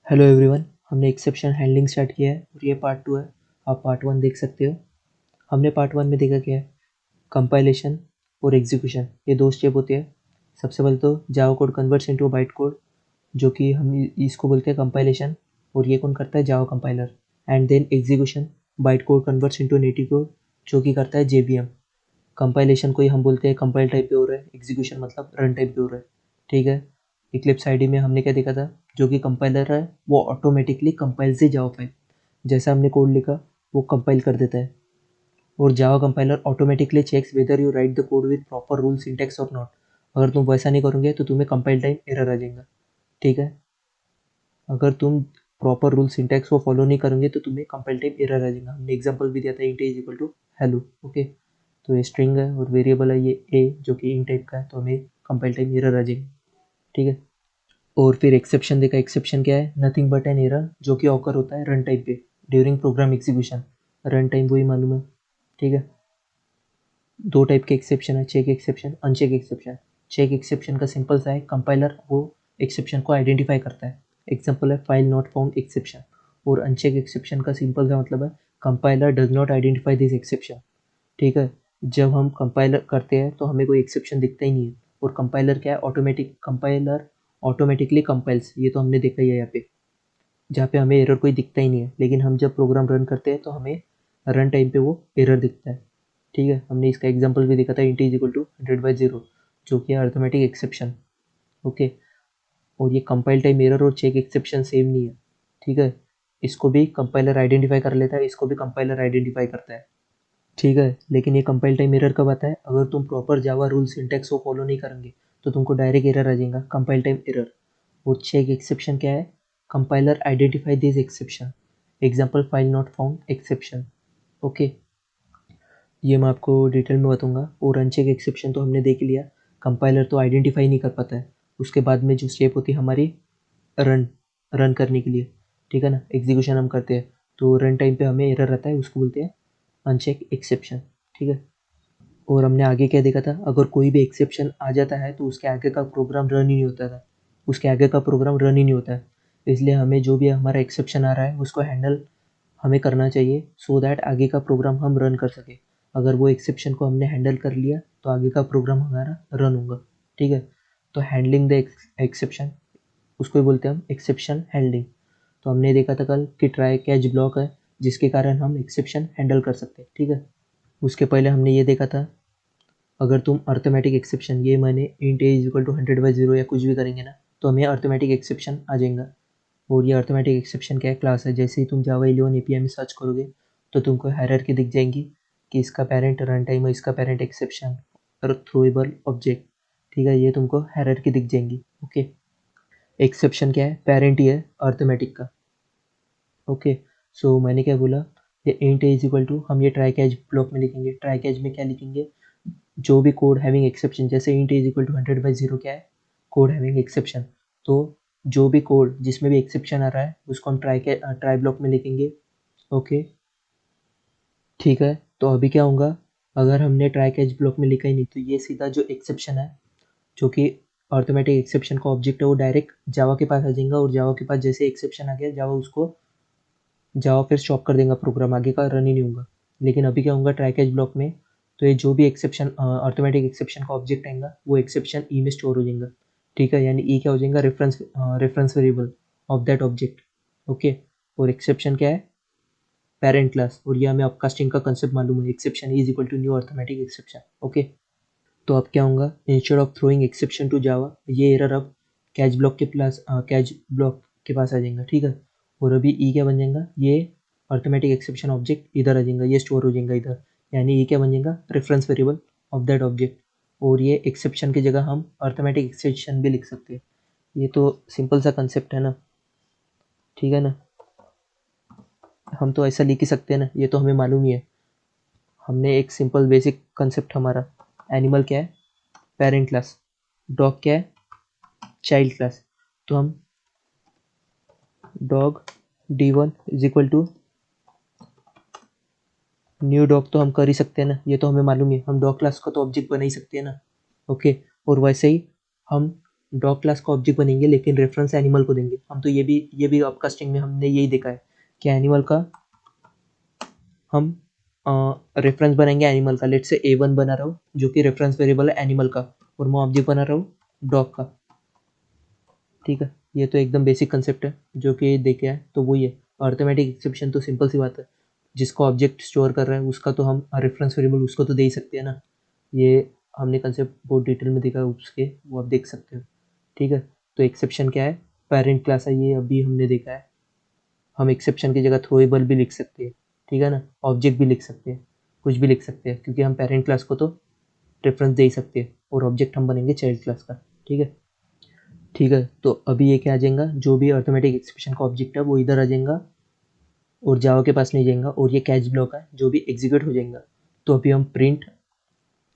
Hello everyone. हमने exception handling start किया है और ये पार्ट 2 है। आप पार्ट 1 देख सकते हो। हमने पार्ट 1 में देखा क्या है, कंपाइलेशन और एग्जीक्यूशन, ये दो स्टेप होते हैं। सबसे पहले तो Java code converts into byte code, जो कि हम इसको बोलते हैं कंपाइलेशन, और ये कौन करता है, Java compiler. And then execution, byte code converts into native code, जो कि करता है जेवीएम। कंपाइलेशन को ही हम बोलते हैं कंपाइल टाइप पे हो रहा है, एग्जीक्यूशन मतलब रन टाइप पे हो रहा है। ठीक है। इक्लिप्स आईडी में हमने क्या देखा था, जो कि कंपाइलर है वो automatically compiles the Java file. जैसा हमने कोड लिखा वो कंपाइल कर देता है। और Java compiler automatically checks whether you write the code with proper rule syntax और नॉट। अगर तुम वैसा नहीं करोगे तो तुम्हें कंपाइल टाइम एरर आ जाएगा। ठीक है। अगर तुम प्रॉपर रूल सिंटैक्स को फॉलो नहीं करोगे तो तुम्हें कंपाइल टाइम एरर आ जाएगा। हमने एग्जांपल भी दिया था, int is equal to hello. Okay. तो ये स्ट्रिंग है और वेरिएबल है ये ए, जो कि इन टाइप का है, तो हमें कंपाइल टाइम एरर आ जाएगी। ठीक है। और फिर एक्सेप्शन देखा, एक्सेप्शन क्या है, नथिंग बट एन एरर जो कि ऑकर होता है रन टाइम पे during program execution. Run time वही मालूम है। ठीक है। दो टाइप के एक्सेप्शन है, check exception, uncheck exception. Check exception का सिंपल सा है, कंपाइलर वो एक्सेप्शन को आइडेंटिफाई करता है। एग्जाम्पल है फाइल नॉट फाउंड एक्सेप्शन। और अनचेक एक्सेप्शन का सिंपल सा मतलब है, compiler does not identify this exception. ठीक है। जब हम कंपाइलर करते हैं तो हमें कोई एक्सेप्शन दिखता ही नहीं है। और कंपाइलर क्या है, ऑटोमेटिक कंपाइलर ऑटोमेटिकली कंपाइल्स, ये तो हमने देखा ही है यहाँ पे, जहाँ पे हमें एरर कोई दिखता ही नहीं है। लेकिन हम जब प्रोग्राम रन करते हैं तो हमें रन टाइम पे वो एरर दिखता है। ठीक है। हमने इसका एग्जांपल भी देखा था, इंट इज इक्वल टू 100/0, जो कि है अर्थमेटिक एक्सेप्शन। ओके। और ये कंपाइल टाइम एरर और चेक एक्सेप्शन सेम नहीं है। ठीक है। इसको भी कंपाइलर आइडेंटिफाई कर लेता है, इसको भी कंपाइलर आइडेंटिफाई करता है। ठीक है। लेकिन ये कंपाइल टाइम एरर कब आता है, अगर तुम प्रॉपर जावा रूल सिंटैक्स को फॉलो नहीं करेंगे तो तुमको डायरेक्ट एरर आ जाएगा, कंपाइल टाइम एरर। और चेक एक्सेप्शन क्या है, compiler identify this exception. Example file not found exception. Okay. ये मैं आपको डिटेल में बताऊंगा। और अनचेक एक्सेप्शन तो हमने देख लिया, कंपाइलर तो आइडेंटिफाई नहीं कर पाता है। उसके बाद में जो स्टेप होती है हमारी, रन रन करने के लिए। ठीक है ना, एग्जीक्यूशन हम करते हैं तो रन टाइम पे हमें एरर आता है, उसको बोलते हैं अनचेक एक्सेप्शन। ठीक है। और हमने आगे क्या देखा था, अगर कोई भी एक्सेप्शन आ जाता है तो उसके आगे का प्रोग्राम रन ही नहीं होता था। उसके आगे का प्रोग्राम रन ही नहीं होता है। इसलिए हमें जो भी हमारा एक्सेप्शन आ रहा है उसको हैंडल हमें करना चाहिए, सो दैट आगे का प्रोग्राम हम रन कर सके। अगर वो एक्सेप्शन को हमने हैंडल कर लिया तो आगे का प्रोग्राम हमारा रन होगा। ठीक है। तो हैंडलिंग द एक्सेप्शन, उसको ही बोलते हैं हम एक्सेप्शन हैंडलिंग। तो हमने देखा था कल कि ट्राई कैच ब्लॉक है, जिसके कारण हम एक्सेप्शन हैंडल कर सकते हैं। ठीक है। उसके पहले हमने ये देखा था, अगर तुम अर्थमेटिक एक्सेप्शन, ये मैंने int a is equal to 100/0 या कुछ भी करेंगे ना, तो हमें अर्थमेटिक एक्सेप्शन आ जाएगा। और ये अर्थमेटिक एक्सेप्शन क्या है, क्लास है। जैसे ही तुम जावा 11 एपीआई में सर्च करोगे तो तुमको हायरार्की दिख जाएंगी कि इसका पेरेंट रन टाइम है, इसका पेरेंट एक्सेप्शन और थ्रोएबल ऑब्जेक्ट। ठीक है। ये तुमको हायरार्की दिख जाएंगी। ओके। एक्सेप्शन क्या है, पेरेंट ही है अर्थमेटिक का। ओके। सो मैंने क्या बोला, ये इंट इज इक्वल टू, हम ये ट्राई कैच ब्लॉक में लिखेंगे। ट्राई कैच में क्या लिखेंगे, जो भी कोड हैविंग एक्सेप्शन, जैसे इंट इज इक्वल टू 100/0 क्या है, कोड हैविंग एक्सेप्शन। तो जो भी कोड जिसमें भी एक्सेप्शन आ रहा है उसको हम ट्राई ब्लॉक में लिखेंगे। ओके। ठीक है। तो अभी क्या होगा, अगर हमने ट्राई कैच ब्लॉक में लिखा ही नहीं तो ये सीधा जो एक्सेप्शन है, जो कि ऑटोमेटिक एक्सेप्शन का ऑब्जेक्ट है, वो डायरेक्ट जावा के पास आ जाएगा। और जावा के पास जैसे एक्सेप्शन आ गया, जावा फिर स्टॉप कर देगा, प्रोग्राम आगे का रन ही नहीं होगा। लेकिन अभी क्या होगा ट्राई कैच ब्लॉक में, तो ये जो भी एक्सेप्शन ऑटोमेटिक एक्सेप्शन का ऑब्जेक्ट आएगा वो एक्सेप्शन ई में स्टोर हो जाएगा। ठीक है। यानी ई क्या हो जाएगा, reference variable of that object. Okay. और एक्सेप्शन क्या है, पेरेंट क्लास। और ये हमें अपकास्टिंग का कंसेप्ट मालूम है, exception is equal to new arithmetic exception. Okay. तो अब क्या होगा, instead of throwing exception to Java, ये एरर अब कैच ब्लॉक के पास आ जाएगा। ठीक है। और अभी ई क्या बन जाएगा, ये अर्थमेटिक एक्सेप्शन ऑब्जेक्ट इधर आ जाएगा, ये स्टोर हो जाएगा इधर। यानी ई क्या बन जाएगा, reference variable of that object. और ये एक्सेप्शन की जगह हम अर्थमेटिक एक्सेप्शन भी लिख सकते हैं। ये तो सिंपल सा कंसेप्ट है ना। ठीक है ना, हम तो ऐसा लिख ही सकते हैं ना, ये तो हमें मालूम ही है। हमने एक सिंपल बेसिक कंसेप्ट, हमारा एनिमल क्या है, पेरेंट क्लास। डॉग क्या है, चाइल्ड क्लास। तो हम dog d1 is equal to new dog तो हम कर ही सकते हैं ना, ये तो हमें मालूम है। हम डॉग क्लास का तो ऑब्जेक्ट बना ही सकते हैं ना। ओके। और वैसे ही हम डॉग क्लास का ऑब्जेक्ट बनेंगे लेकिन रेफरेंस एनिमल को देंगे। हम तो ये भी आपका स्ट्रिंग में हमने यही देखा है कि एनिमल का हम रेफरेंस बनाएंगे एनिमल का। लेट से A1 बना रहा हूँ जो कि रेफरेंस वेरिएबल है एनिमल का, और मैं ऑब्जेक्ट बना रहा हूँ डॉग का। ठीक है, ये तो एकदम बेसिक कंसेप्ट है जो कि देखे है, तो वही है। अर्थमेटिक एक्सेप्शन तो सिंपल सी बात है, जिसको ऑब्जेक्ट स्टोर कर रहा है उसका तो हम रेफरेंस वेरिएबल उसको तो दे ही सकते हैं ना। ये हमने कंसेप्ट बहुत डिटेल में देखा है उसके, वो आप देख सकते हो। ठीक है, तो एक्सेप्शन क्या है, पेरेंट क्लास है, ये अभी हमने देखा है। हम एक्सेप्शन की जगह थ्रोएबल भी लिख सकते हैं, ठीक है ना, ऑब्जेक्ट भी लिख सकते हैं, कुछ भी लिख सकते हैं, क्योंकि हम पेरेंट क्लास को तो रेफरेंस दे ही सकते हैं, और ऑब्जेक्ट हम बनेंगे चाइल्ड क्लास का। ठीक है, ठीक है, तो अभी ये क्या आ जाएगा, जो भी अर्थमेटिक एक्सप्रेशन का ऑब्जेक्ट है वो इधर आ जाएगा और जावा के पास नहीं जाएगा, और ये कैच ब्लॉक है जो भी एग्जीक्यूट हो जाएगा। तो अभी हम प्रिंट,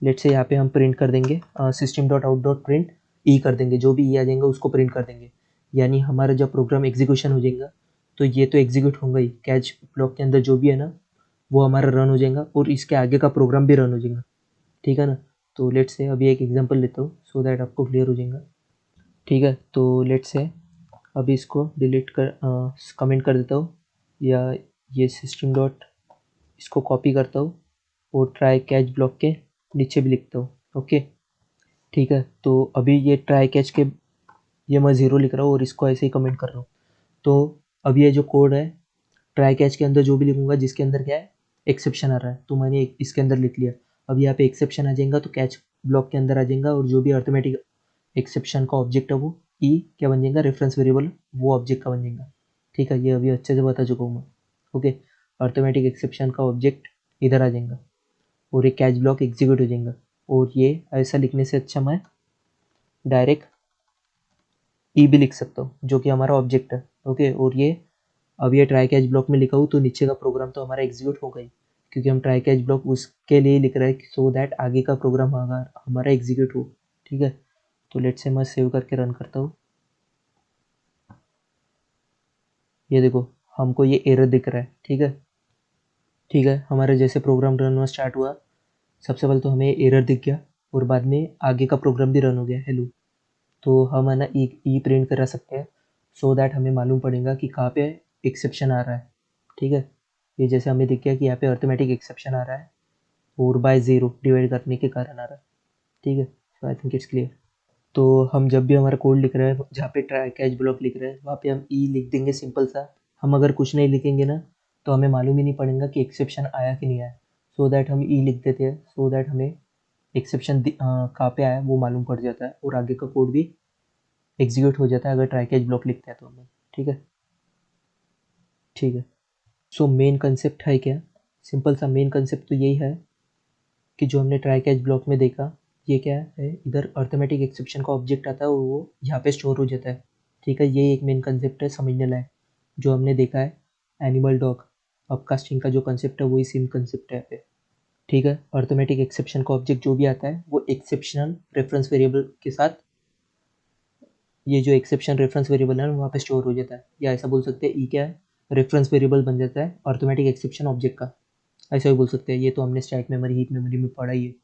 लेट से यहाँ पे हम प्रिंट कर देंगे system dot out dot print ई कर देंगे, जो भी ई आ जाएगा उसको प्रिंट कर देंगे। यानी हमारा जब प्रोग्राम एग्जीक्यूशन हो जाएगा तो ये तो एग्जीक्यूट होगा ही, कैच ब्लॉक के अंदर जो भी है ना वो हमारा रन हो जाएगा, और इसके आगे का प्रोग्राम भी रन हो जाएगा। ठीक है ना, तो लेट से अभी एक एग्जांपल लेता हूँ सो दैट आपको क्लियर हो जाएगा। ठीक है, तो लेट से अभी इसको डिलीट कर कमेंट कर देता हूँ, या ये सिस्टम डॉट इसको कॉपी करता हूँ और ट्राई कैच ब्लॉक के नीचे भी लिखता हूँ। ओके, ठीक है, तो अभी ये ट्राई कैच के ये मैं 0 लिख रहा हूँ और इसको ऐसे ही कमेंट कर रहा हूँ। तो अब ये जो कोड है ट्राई कैच के अंदर जो भी लिखूंगा जिसके अंदर क्या है एक्सेप्शन आ रहा है, तो मैंने इसके अंदर लिख लिया। अब यहाँ पे एक्सेप्शन आ जाएगा तो कैच ब्लॉक के अंदर आ जाएगा, और जो भी अर्थमेटिक एक्सेप्शन का ऑब्जेक्ट है वो ई क्या बन जाएगा, रेफरेंस वेरिएबल वो ऑब्जेक्ट का बन जाएगा। ठीक है, ये अभी अच्छे से बता चुका हूँ मैं। ओके, अर्थमेटिक एक्सेप्शन का ऑब्जेक्ट इधर आ जाएगा और एक कैच ब्लॉक एग्जीक्यूट हो जाएगा, और ये ऐसा लिखने से अच्छा मैं डायरेक्ट ई भी लिख सकता हूँ जो कि हमारा ऑब्जेक्ट है। ओके, और ये अब ये ट्राई कैच ब्लॉक में लिखा हूँ तो नीचे का प्रोग्राम तो हमारा एग्जीक्यूट होगा ही, क्योंकि हम ट्राई कैच ब्लॉक उसके लिए लिख रहे हैं सो दैट आगे का प्रोग्राम हमारा एग्जीक्यूट हो। ठीक है, तो लेट से मैं सेव करके रन करता हूँ। ये देखो हमको ये एरर दिख रहा है। ठीक है, ठीक है, हमारा जैसे प्रोग्राम रन हुआ स्टार्ट हुआ, सबसे पहले तो हमें एरर दिख गया और बाद में आगे का प्रोग्राम भी रन हो गया हेलो। तो हम है ना ई प्रिंट करा सकते हैं सो दैट हमें मालूम पड़ेगा कि कहाँ पे एक्सेप्शन आ रहा है। ठीक है, ये जैसे हमें दिख गया कि यहाँ पे अर्थमेटिक एक्सेप्शन आ रहा है 4/0 डिवाइड करने के कारण आ रहा है। ठीक है, सो आई थिंक इट्स क्लियर। तो हम जब भी हमारा कोड लिख रहे हैं जहाँ पे ट्राई कैच ब्लॉक लिख रहे हैं वहाँ पे हम ई लिख देंगे सिंपल सा। हम अगर कुछ नहीं लिखेंगे ना तो हमें मालूम ही नहीं पड़ेगा कि एक्सेप्शन आया कि नहीं आया, सो दैट हम ई लिख देते हैं, सो दैट हमें एक्सेप्शन कहाँ पे आया वो मालूम पड़ जाता है, और आगे का कोड भी एग्जीक्यूट हो जाता है अगर ट्राई कैच ब्लॉक लिखते हैं तो हमें। ठीक है, ठीक है, सो मेन कंसेप्ट है क्या, सिंपल सा मेन कंसेप्ट तो यही है कि जो हमने ट्राई कैच ब्लॉक में देखा, ये क्या है, इधर अर्थमेटिक एक्सेप्शन का ऑब्जेक्ट आता है और वो यहाँ पे स्टोर हो जाता है। ठीक है, ये एक मेन कंसेप्ट है समझने लायक जो हमने देखा है एनिमल डॉग अपकास्टिंग का जो कंसेप्ट है वही सेम कंसेप्ट है यहाँ पे। ठीक है, अर्थमेटिक एक्सेप्शन का ऑब्जेक्ट जो भी आता है वो एक्सेप्शनल रेफरेंस वेरिएबल के साथ, ये जो एक्सेप्शन रेफरेंस वेरिएबल है वहाँ पे स्टोर हो जाता है, या ऐसा बोल सकते हैं ई क्या है, रेफरेंस वेरिएबल बन जाता है अर्थमेटिक एक्सेप्शन ऑब्जेक्ट का, ऐसा भी बोल सकते हैं। ये तो हमने स्टैक मेमोरी हीप मेमोरी में पढ़ा ही है।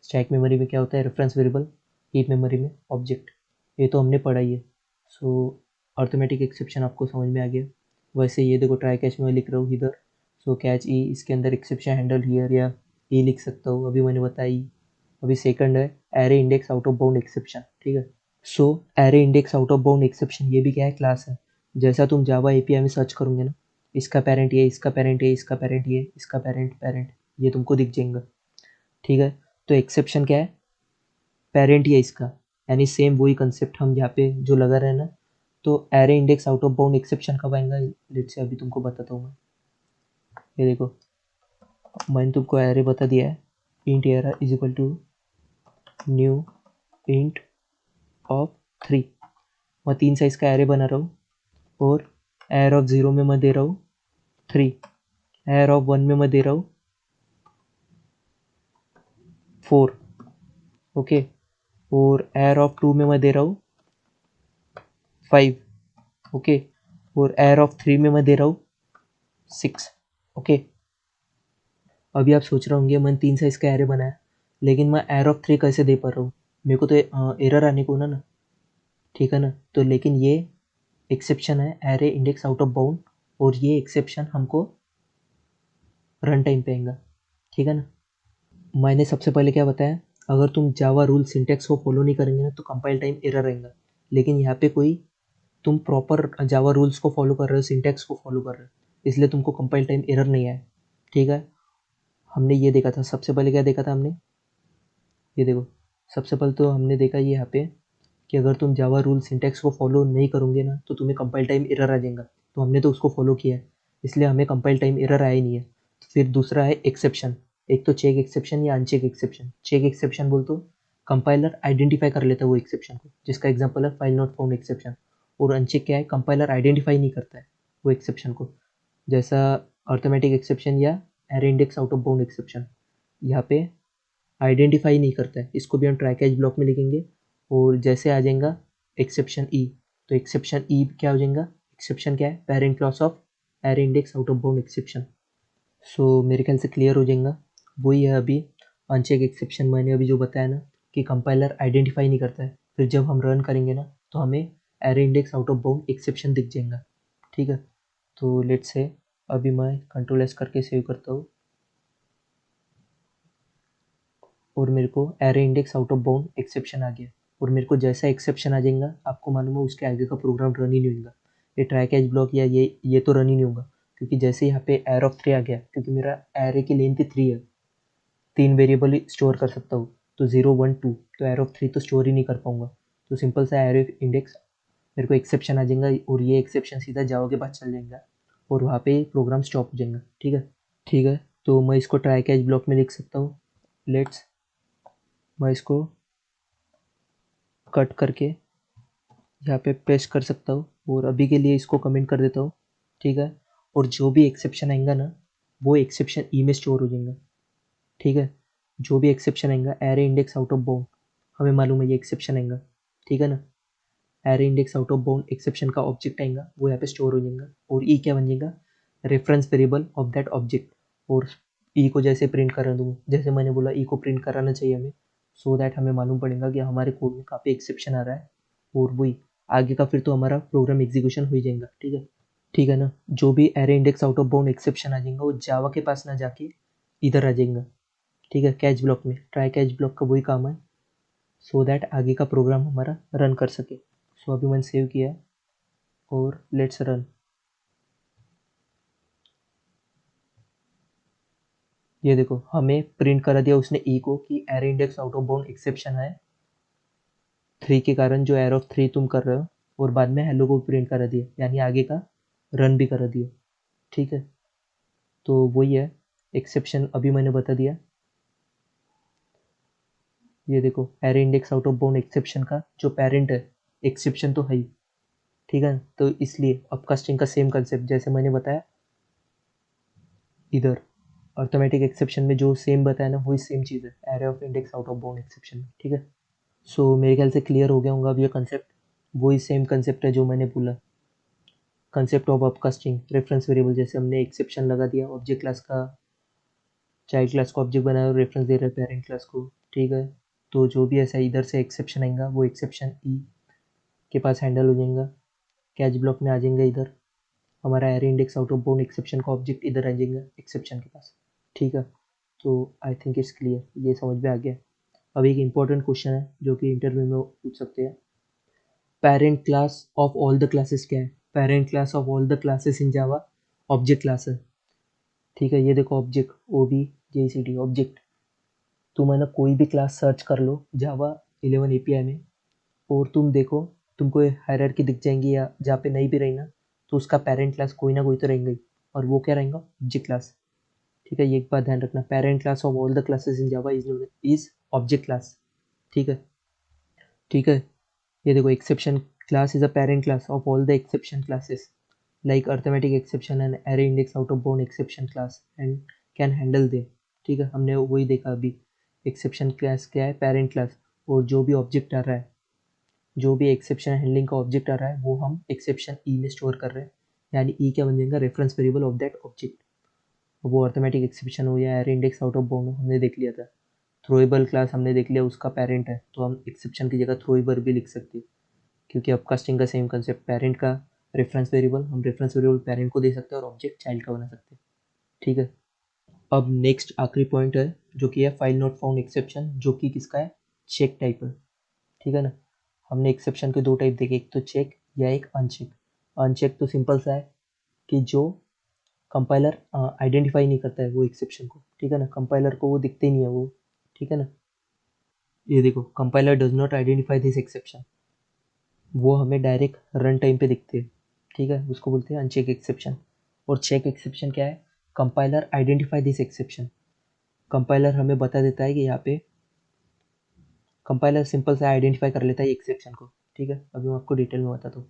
स्टैक मेमोरी में क्या होता है, रेफरेंस वेरिएबल, हीप मेमोरी में ऑब्जेक्ट, ये तो हमने पढ़ा ही है। सो अर्थमेटिक एक्सेप्शन आपको समझ में आ गया। वैसे ये देखो ट्राई कैच में लिख रहा हूँ इधर, सो कैच ई, इसके अंदर एक्सेप्शन हैंडल हियर या ई लिख सकता हूँ, अभी मैंने बताई। अभी सेकंड है array index out of bound exception. ठीक है, so array index out of bound exception ये भी क्या है, क्लास है। जैसा तुम जावा एपीआई में सर्च करोगे ना, इसका पेरेंट ये, इसका पेरेंट ये, इसका पेरेंट ये, इसका पेरेंट पेरेंट ये तुमको दिख जाएगा। ठीक है, तो एक्सेप्शन क्या है, पेरेंट ही है इसका, यानी सेम वही कंसेप्ट हम यहाँ पे जो लगा रहे हैं ना। तो array index out of bound exception कब आएगा, लेट से अभी तुमको बताता हूँ मैं। ये देखो मैंने तुमको एरे बता दिया है, int array is equal to new int of 3। मैं 3 साइज का एरे बना रहा हूँ, और एर ऑफ 0 में मैं दे रहा हूँ 3, एर ऑफ 1 में मैं दे रहा हूँ 4। ओके, और एर ऑफ 2 में मैं दे रहा हूँ 5। ओके, और एर ऑफ 3 में मैं दे रहा हूँ 6। ओके, अभी आप सोच रहे होंगे मैंने 3 साइज का एरे बनाया लेकिन मैं एर ऑफ 3 कैसे दे पा रहा हूँ, मेरे को तो एरर आने को ना। ठीक है ना। तो लेकिन ये एक्सेप्शन है array index out of bound, और ये एक्सेप्शन हमको रन टाइम पे आएगा। ठीक है ना। मैंने सबसे पहले क्या बताया, अगर तुम जावा रूल सिंटेक्स को फॉलो नहीं करेंगे ना तो कंपाइल टाइम एरर रहेगा। लेकिन यहाँ पे कोई तुम प्रॉपर जावा रूल्स को फॉलो कर रहे हो, सिंटेक्स को फॉलो कर रहे हो, इसलिए तुमको कंपाइल टाइम एरर नहीं आया। ठीक है। हमने ये देखा था, सबसे पहले क्या देखा था हमने, ये देखो, सबसे पहले तो हमने देखा ये यहाँ पे कि अगर तुम जावा रूल सिंटेक्स को फॉलो नहीं करोगे ना तो तुम्हें कंपाइल टाइम एरर आ जाएगा। तो हमने तो उसको फॉलो किया है, इसलिए हमें कंपाइल टाइम एरर आया ही नहीं है। तो फिर दूसरा है एक्सेप्शन। एक तो चेक एक्सेप्शन या अनचेक एक्सेप्शन। चेक एक्सेप्शन बोल तो कंपाइलर आइडेंटिफाई कर लेता है वो एक्सेप्शन को, जिसका एग्जाम्पल है फाइल नॉट फाउंड एक्सेप्शन। और अनचेक क्या है, कंपाइलर आइडेंटिफाई नहीं करता है वो एक्सेप्शन को, जैसा अर्थमेटिक एक्सेप्शन या array index out of bound exception. यहाँ पे आइडेंटिफाई नहीं करता है, इसको भी हम ट्राई कैच ब्लॉक में लिखेंगे। और जैसे आ जाएगा एक्सेप्शन ई, तो एक्सेप्शन ई क्या हो जाएगा, एक्सेप्शन क्या है, parent class of array index out of bound exception. So मेरे ख्याल से क्लियर हो जाएगा। वही है अभी अनचेक एक्सेप्शन, मैंने अभी जो बताया ना कि कंपाइलर आइडेंटिफाई नहीं करता है, फिर जब हम रन करेंगे ना तो हमें array index out of bound exception दिख जाएगा। ठीक है। तो लेट्स से अभी मैं कंट्रोल एस करके सेव करता हूँ, और मेरे को array index out of bound exception आ गया। और मेरे को जैसा एक्सेप्शन आ जाएगा, आपको मालूम है उसके आगे का प्रोग्राम रन ही नहीं होगा। ये ट्राई कैच ब्लॉक या ये तो रन ही नहीं होगा, क्योंकि जैसे यहाँ पे एर ऑफ 3 आ गया, क्योंकि मेरा एरे की लेंथ 3 है, 3 वेरिएबल ही स्टोर कर सकता हूँ, तो 0 1 2, तो एर ऑफ 3 तो स्टोर ही नहीं कर पाऊंगा। तो सिंपल सा एरे इंडेक्स, मेरे को एक्सेप्शन आ जाएगा, और ये एक्सेप्शन सीधा जावा के पास चल जाएगा, और वहाँ पे प्रोग्राम स्टॉप हो जाएगा। ठीक है। ठीक है। तो मैं इसको ट्राई कैच ब्लॉक में लिख सकता हूँ। लेट्स, मैं इसको कट करके यहाँ पे पेस्ट कर सकता हूँ, और अभी के लिए इसको कमेंट कर देता हूँ। ठीक है। और जो भी एक्सेप्शन आएगा ना वो एक्सेप्शन ई में स्टोर हो जाएगा। ठीक है। जो भी एक्सेप्शन आएगा array index out of bound, हमें मालूम है ये एक्सेप्शन आएगा। ठीक है ना। Array index out of bound exception का ऑब्जेक्ट आएगा, वो यहाँ पे स्टोर हो जाएगा, और ई क्या बन जाएगा, reference variable of that object. और ई को जैसे प्रिंट करा दूँ, जैसे मैंने बोला ई को प्रिंट कराना चाहिए हमें, सो दैट हमें मालूम पड़ेगा कि हमारे कोड में काफ़ी एक्सेप्शन आ रहा है, और वही आगे का फिर तो हमारा प्रोग्राम एग्जीक्यूशन हो जाएगा। ठीक है। ठीक है ना। जो भी array index out of bound exception आ जाएगा वो जावा के पास ना जाके इधर आ जाएगा। ठीक है, कैच ब्लॉक में। ट्राई कैच ब्लॉक का वही काम है, सो दैट आगे का प्रोग्राम हमारा रन कर सके। सो अभी मैंने सेव किया और लेट्स रन। ये देखो हमें प्रिंट करा दिया उसने ई को कि array index out of bound exception है 3 के कारण, जो एर ऑफ 3 तुम कर रहे हो, और बाद में हेलो को प्रिंट करा दिया, यानी आगे का रन भी करा दिया। ठीक है। तो वही है एक्सेप्शन, अभी मैंने बता दिया। ये देखो array index out of bound exception का जो पेरेंट है, एक्सेप्शन तो है ही। ठीक है। तो इसलिए अपकास्टिंग का सेम कंसेप्ट जैसे मैंने बताया इधर अर्थमेटिक एक्सेप्शन में जो सेम बताया ना वही सेम चीज़ है array of index out of bound exception में। ठीक है। सो मेरे ख्याल से क्लियर हो गया होगा अब ये कंसेप्ट। वही सेम कंसेप्ट है जो मैंने बोला, कंसेप्ट ऑफ अपकास्टिंग। रेफरेंस वेरिएबल जैसे हमने एक्सेप्शन लगा दिया, ऑब्जेक्ट क्लास का चाइल्ड क्लास को ऑब्जेक्ट बनाया और रेफरेंस दे रहे पेरेंट क्लास को। ठीक है। तो जो भी ऐसा इधर से एक्सेप्शन आएगा वो एक्सेप्शन ई के पास हैंडल हो जाएगा, कैच ब्लॉक में आ जाएंगे इधर, हमारा array index out of bound exception का ऑब्जेक्ट इधर आ जाएगा एक्सेप्शन के पास। ठीक है। तो आई थिंक इट्स क्लियर, ये समझ में आ गया। अब एक इम्पॉर्टेंट क्वेश्चन है जो कि इंटरव्यू में पूछ सकते हैं, parent class of all the classes क्या है। Parent class of all the classes in Java object class है। ठीक है। ये देखो object, O B J C T object. तुम है ना कोई भी क्लास सर्च कर लो जावा 11 एपीआई में, और तुम देखो तुमको हायरार्की दिख जाएंगी, या जहाँ पे नहीं भी रही ना तो उसका पेरेंट क्लास कोई ना कोई तो रहेंगे ही, और वो क्या रहेगा, ऑब्जेक्ट क्लास। ठीक है। ये एक बात ध्यान रखना, parent class of all the classes in Java is object class. ठीक है। ठीक है। ये देखो exception class is a parent class of all the exception classes like arithmetic exception and array index out of bound exception class and can handle they. ठीक है। हमने वही देखा अभी, एक्सेप्शन क्लास क्या है, पेरेंट क्लास, और जो भी ऑब्जेक्ट आ रहा है, जो भी एक्सेप्शन हैंडलिंग का ऑब्जेक्ट आ रहा है वो हम एक्सेप्शन ई में स्टोर कर रहे हैं, यानी ई क्या बन जाएगा, reference variable of that object. वो अर्थमेटिक एक्सेप्शन हो या array index out of bound हमने देख लिया था। थ्रोएबल क्लास हमने देख लिया, उसका पेरेंट है, तो हम एक्सेप्शन की जगह थ्रोएबल भी लिख सकते हैं। क्योंकि अपकास्टिंग का सेम कंसेप्ट, पेरेंट का रेफरेंस वेरिएबल हम रेफरेंस वेरिएबल पेरेंट को दे सकते हैं और ऑब्जेक्ट चाइल्ड का बना सकते हैं। ठीक है, अब नेक्स्ट आखिरी पॉइंट है जो कि है फाइल नॉट फाउंड एक्सेप्शन, जो कि किसका है, चेक टाइप है। ठीक है ना, हमने एक्सेप्शन के दो टाइप देखे, एक तो चेक या एक अनचेक। अनचेक तो सिंपल सा है कि जो कंपाइलर आइडेंटिफाई नहीं करता है वो एक्सेप्शन को। ठीक है ना, कंपाइलर को वो दिखते ही नहीं है वो। ठीक है ना, ये देखो, compiler does not identify this exception, वो हमें डायरेक्ट रन टाइम पे दिखते हैं। ठीक है, उसको बोलते हैं अनचेक एक्सेप्शन। और चेक एक्सेप्शन क्या है, compiler identify this exception, compiler हमें बता देता है कि यहाँ पे कंपाइलर सिंपल से आइडेंटिफाई कर लेता है एक्सेप्शन को। ठीक है, अभी मैं आपको डिटेल में बताता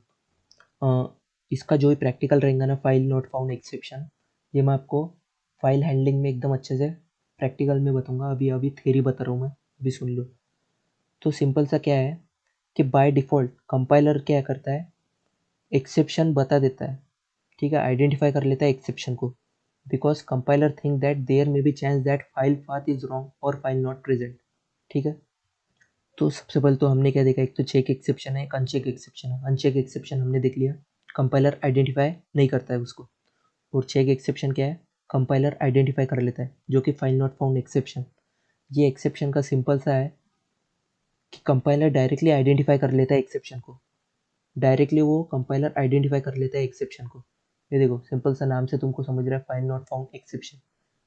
हूँ। इसका जो भी प्रैक्टिकल रहेगा ना, फाइल नॉट फाउंड एक्सेप्शन, ये मैं आपको फाइल हैंडलिंग में एकदम अच्छे से प्रैक्टिकल में बताऊंगा। अभी अभी थ्योरी बता रहा हूँ मैं, अभी सुन लो। तो सिंपल सा क्या है कि बाय डिफ़ॉल्ट कंपाइलर क्या करता है, एक्सेप्शन बता देता है। ठीक है, आइडेंटिफाई कर लेता है एक्सेप्शन को, because compiler think that there may be chance that file path is wrong और फाइल नॉट प्रेजेंट। ठीक है, तो सबसे पहले तो हमने क्या देखा, एक तो चेक एक्सेप्शन है, एक अनचेक एक्सेप्शन है। अनचेक एक्सेप्शन हमने देख लिया, कंपाइलर आइडेंटिफाई नहीं करता है उसको। और चेक एक्सेप्शन क्या है, कंपाइलर आइडेंटिफाई कर लेता है, जो कि फाइल नॉट फाउंड एक्सेप्शन। ये एक्सेप्शन का सिंपल सा है कि कंपाइलर डायरेक्टली आइडेंटिफाई कर लेता है एक्सेप्शन को, डायरेक्टली वो कंपाइलर आइडेंटिफाई कर लेता है एक्सेप्शन को। ये देखो, सिंपल सा नाम से तुमको समझ रहा है, फाइल नॉट फाउंड एक्सेप्शन,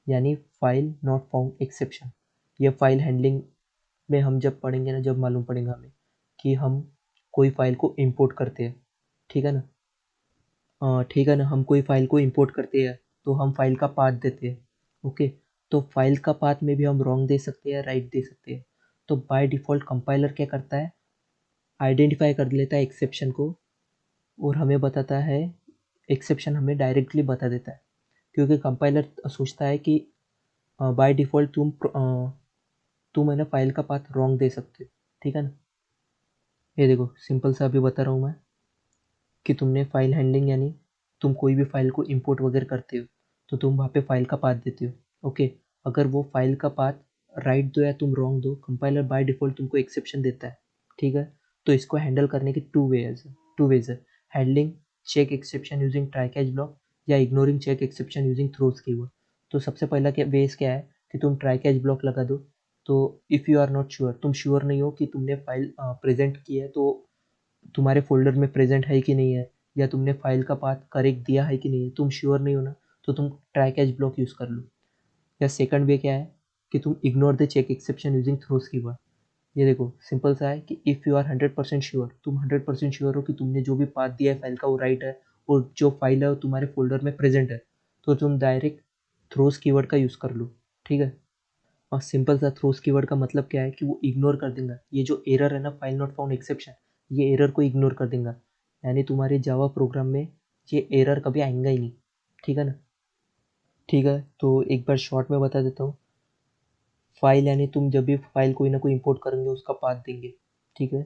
यानी फाइल नॉट फाउंड एक्सेप्शन। ये फाइल हैंडलिंग में हम जब पढ़ेंगे ना, जब मालूम पड़ेगा हमें कि हम कोई फाइल को इंपोर्ट करते हैं। ठीक है ना, ठीक है ना, हम कोई फाइल को इंपोर्ट करते हैं तो हम फाइल का पाथ देते हैं। ओके, तो फाइल का पाथ में भी हम रॉन्ग दे सकते हैं, राइट दे सकते हैं। तो बाय डिफ़ॉल्ट कंपाइलर क्या करता है, आइडेंटिफाई कर लेता है एक्सेप्शन को और हमें बताता है, एक्सेप्शन हमें डायरेक्टली बता देता है, क्योंकि कंपाइलर सोचता है कि बाय डिफ़ॉल्ट तुम है ना फाइल का पाथ रॉन्ग दे सकते हो। ठीक है ना, ये देखो सिंपल सा अभी बता रहा हूँ मैं कि तुमने फाइल हैंडलिंग, यानी तुम कोई भी फाइल को इंपोर्ट वगैरह करते हो तो तुम वहाँ पे फाइल का पाथ देते हो। ओके, अगर वो फाइल का पाथ राइट दो या तुम रॉन्ग दो, कंपाइलर बाय डिफ़ॉल्ट तुमको एक्सेप्शन देता है। ठीक है, तो इसको हैंडल करने की टू वेज है, handling check exception using try catch block या ignoring check exception using throws keyword. तो सबसे पहला क्या वेज क्या है कि तुम ट्राई कैच ब्लॉक लगा दो। तो if you are not sure, तुम श्योर नहीं हो कि तुमने फाइल प्रेजेंट की है तो तुम्हारे फ़ोल्डर में प्रेज़ेंट है कि नहीं है, या तुमने फ़ाइल का पाथ करेक्ट दिया है कि नहीं है, तुम श्योर नहीं हो ना, तो तुम ट्राई कैच ब्लॉक यूज़ कर लो। या सेकंड वे क्या है कि तुम ignore the check exception using throws keyword. ये देखो सिंपल सा है कि इफ़ यू आर 100% श्योर, तुम 100% श्योर हो कि तुमने जो भी पाथ दिया है फाइल का वो राइट है और जो फाइल है वो तुम्हारे फ़ोल्डर में प्रेज़ेंट है, तो तुम डायरेक्ट थ्रोज कीवर्ड का यूज़ कर लो। ठीक है, और सिंपल सा थ्रोस कीवर्ड का मतलब क्या है कि वो इग्नोर कर देगा ये जो एरर है ना, फाइल नॉट फाउंड एक्सेप्शन, ये एरर को इग्नोर कर देगा, यानी तुम्हारे जावा प्रोग्राम में ये एरर कभी आएगा ही नहीं। ठीक है ना, ठीक है, तो एक बार शॉर्ट में बता देता हूँ। फाइल यानी तुम जब भी फाइल कोई ना कोई इंपोर्ट करेंगे उसका पाथ देंगे। ठीक है,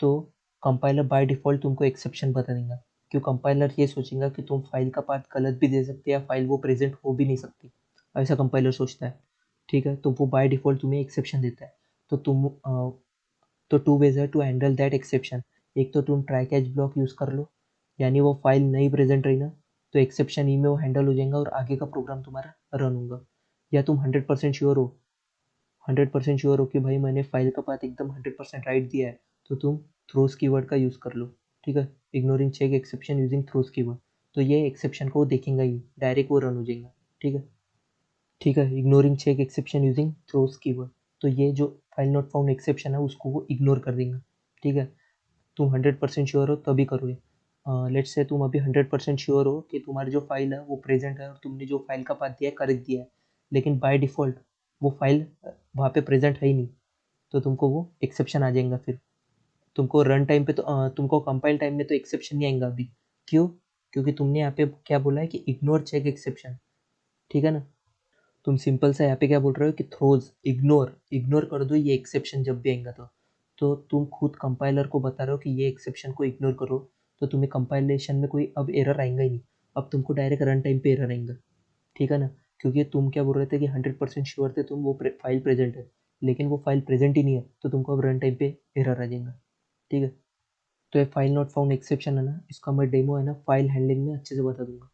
तो कंपाइलर बाय डिफ़ॉल्ट तुमको एक्सेप्शन बता देगा, क्यों, कंपाइलर ये सोचेगा कि तुम फाइल का पाथ गलत भी दे सकते हैं या फाइल वो प्रेजेंट हो भी नहीं सकती, ऐसा कंपाइलर सोचता है। ठीक है, तो वो बाय डिफ़ॉल्ट तुम्हें एक्सेप्शन देता है। तो तो टू वेज है टू हैंडल दैट एक्सेप्शन। एक तो तुम ट्राई कैच ब्लॉक यूज़ कर लो, यानी वो फाइल नहीं प्रेजेंट रही ना, तो एक्सेप्शन ई में वो हैंडल हो जाएगा और आगे का प्रोग्राम तुम्हारा रन होगा। या तुम 100% श्योर हो, 100% श्योर हो कि भाई मैंने फाइल का पाथ एकदम 100% राइट दिया है, तो तुम थ्रोज कीवर्ड का यूज़ कर लो। ठीक है, ignoring check exception using throws keyword, तो ये एक्सेप्शन को वो देखेंगे ही, डायरेक्ट वो रन हो जाएगा। ठीक है, ठीक है, ignoring check exception using throws keyword, तो ये जो फाइल नॉट फाउंड एक्सेप्शन है उसको वो इग्नोर कर देंगे। ठीक है, तुम 100% श्योर हो तभी करोगे। लेट्स से तुम अभी 100% श्योर हो कि तुम्हारी जो फाइल है वो प्रेजेंट है और तुमने जो फाइल का पाथ दिया है करेक्ट दिया है, लेकिन बाय डिफ़ॉल्ट वो फाइल वहाँ पे प्रेजेंट है ही नहीं, तो तुमको वो एक्सेप्शन आ जाएगा। फिर तुमको रन टाइम पे तो तुमको कंपाइल टाइम में तो एक्सेप्शन नहीं आएगा अभी। क्यों, क्योंकि तुमने यहाँ पे क्या बोला है कि इग्नोर चेक एक्सेप्शन। ठीक है ना, तुम सिंपल सा यहाँ पे क्या बोल रहे हो कि थ्रोज इग्नोर इग्नोर कर दो ये एक्सेप्शन जब भी आएगा तो तुम खुद कंपाइलर को बता रहे हो कि ये एक्सेप्शन को इग्नोर करो, तो तुम्हें कंपाइलेशन में कोई अब एरर आएगा ही नहीं, अब तुमको डायरेक्ट रन टाइम पे एरर आएगा। ठीक है ना, क्योंकि तुम क्या बोल रहे थे कि 100% श्योर थे तुम वो फाइल प्रेजेंट है, लेकिन वो फाइल प्रेजेंट ही नहीं है, तो तुमको अब रन टाइम पे एरर आ जाएगा। ठीक है, तो ये फाइल नॉट फाउंड एक्सेप्शन है ना, इसका मैं डेमो है ना फाइल हैंडलिंग में अच्छे से बता दूंगा।